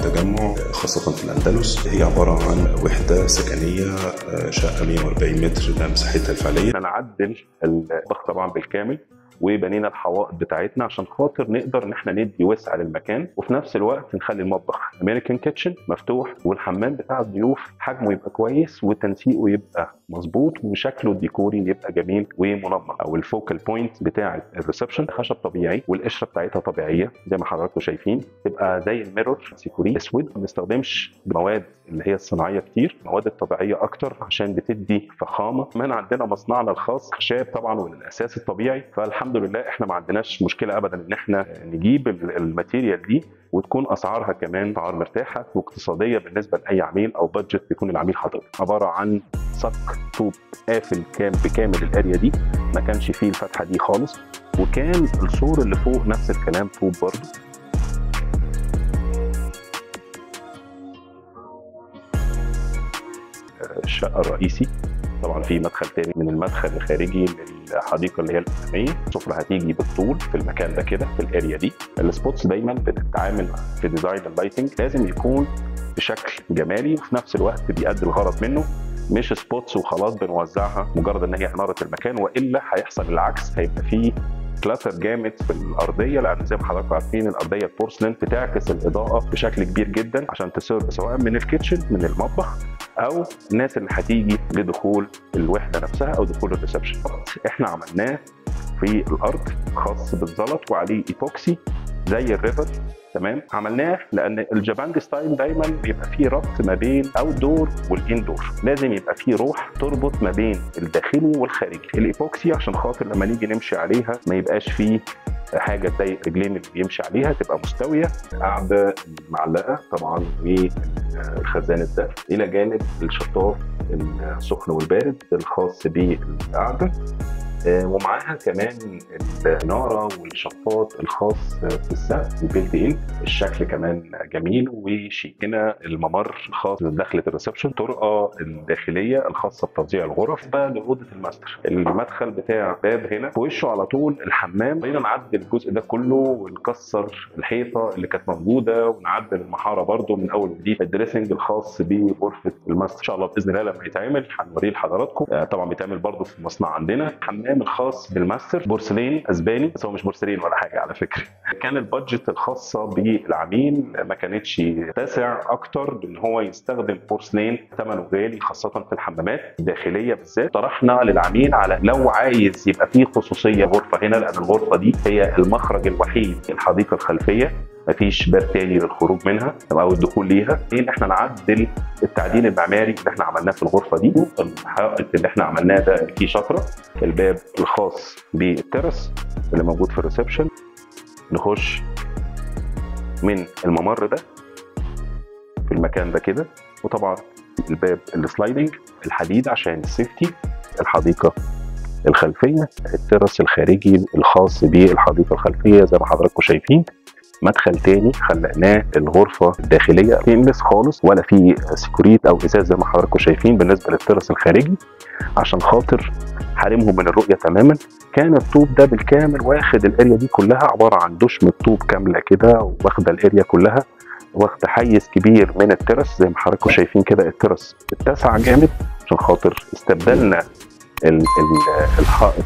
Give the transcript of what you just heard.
التجمع خاصة في الأندلس. هي عبارة عن وحدة سكنية، شقة 140 متر ده مساحتها الفعلية. هنعدل المطبخ طبعا بالكامل، وبنينا الحوائط بتاعتنا عشان خاطر نقدر ان احنا ندي وسع للمكان، وفي نفس الوقت نخلي المطبخ امريكان كيتشن مفتوح، والحمام بتاع الضيوف حجمه يبقى كويس وتنسيقه يبقى مظبوط وشكله الديكوري يبقى جميل ومنظم. او الفوكال بوينت بتاع الريسبشن خشب طبيعي، والقشره بتاعتها طبيعيه زي ما حضراتكم شايفين، تبقى زي الميرور سيكوري اسود. ما بنستخدمش مواد اللي هي الصناعيه كتير، المواد الطبيعيه اكتر عشان بتدي فخامه. كمان عندنا مصنعنا الخاص خشاب طبعا والاساس الطبيعي، فالحمد لله احنا ما عندناش مشكله ابدا ان احنا نجيب الماتيريال دي، وتكون اسعارها كمان اسعار مرتاحه واقتصاديه بالنسبه لاي عميل او بادجت يكون العميل حاططها. عباره عن صك طوب قافل بكامل الاريا دي، ما كانش فيه الفتحه دي خالص، وكان السور اللي فوق نفس الكلام طوب برضه. الشقه الرئيسي طبعا في مدخل تاني من المدخل الخارجي للحديقه اللي هي الاماميه. السفره هتيجي بالطول في المكان ده كده في الاريا دي. السبوتس دايما بنتعامل في ديزاين اللايتنج لازم يكون بشكل جمالي وفي نفس الوقت بيأدي الغرض منه، مش سبوتس وخلاص بنوزعها مجرد ان هي اناره المكان، والا هيحصل العكس، هيبقى فيه كلاتر جامد في الارضيه، لان زي ما حضراتكم عارفين الارضيه البورسلين بتعكس الاضاءه بشكل كبير جدا عشان تسيرف سواء من الكيتشن من المطبخ او الناس اللي هتيجي لدخول الوحده نفسها او دخول الريسبشن. احنا عملناه في الارض خاص بالزلط وعليه ايبوكسي زي الريفر. تمام، عملناه لان الجابانج ستايل دايما بيبقى فيه ربط ما بين اوت دور والاندور، لازم يبقى فيه روح تربط ما بين الداخلي والخارجي. الايبوكسي عشان خاطر لما نيجي نمشي عليها ما يبقاش فيه حاجه تضايق رجلين اللي بيمشي عليها، تبقى مستويه. قاعده معلقه طبعا والخزان الدفء، الى جانب الشطاف السخن والبارد الخاص بالقعده، ومعاها كمان الناره والشفاط الخاص في السقف وبيلت ان. الشكل كمان جميل وشيك. هنا الممر الخاص بدخله الريسبشن، الطرقه الداخليه الخاصه بتوزيع الغرف بقى لاوضه الماستر. المدخل بتاع باب هنا في وشه على طول الحمام. خلينا نعدل الجزء ده كله ونكسر الحيطه اللي كانت موجوده، ونعدل المحاره برده من اول وجديد. الدريسنج الخاص بغرفه الماستر ان شاء الله باذن الله لما يتعمل هنوريه لحضراتكم. طبعا بيتعمل برده في المصنع عندنا. حمام الخاص بالماستر بورسلين اسباني، بس هو مش بورسلين ولا حاجه على فكره. كان البادجت الخاصه بالعميل ما كانتش تاسع اكتر ان هو يستخدم بورسلين، ثمنه غالي خاصه في الحمامات الداخليه بالذات. طرحنا للعميل على لو عايز يبقى فيه خصوصيه غرفه هنا، لان الغرفه دي هي المخرج الوحيد الحديقه الخلفيه، مفيش باب تاني للخروج منها او الدخول ليها. ان احنا نعدل التعديل المعماري اللي احنا عملناه في الغرفه دي. الحائط اللي احنا عملناه ده فيه شطره. الباب الخاص بالترس اللي موجود في الريسبشن، نخش من الممر ده في المكان ده كده. وطبعا الباب السلايدنج الحديد عشان السيفتي. الحديقه الخلفيه، الترس الخارجي الخاص بالحديقه الخلفيه زي ما حضراتكم شايفين. مدخل تاني خلقناه الغرفه الداخليه ستينلس خالص، ولا في سيكوريت او ازاز زي ما حضراتكم شايفين بالنسبه للترس الخارجي عشان خاطر حارمهم من الرؤيه تماما. كان الطوب ده بالكامل واخد الاريا دي كلها، عباره عن دشمه طوب كامله كده واخده الاريا كلها، واخده حيز كبير من الترس زي ما حضراتكم شايفين كده. الترس اتسع جامد عشان خاطر استبدلنا الحائط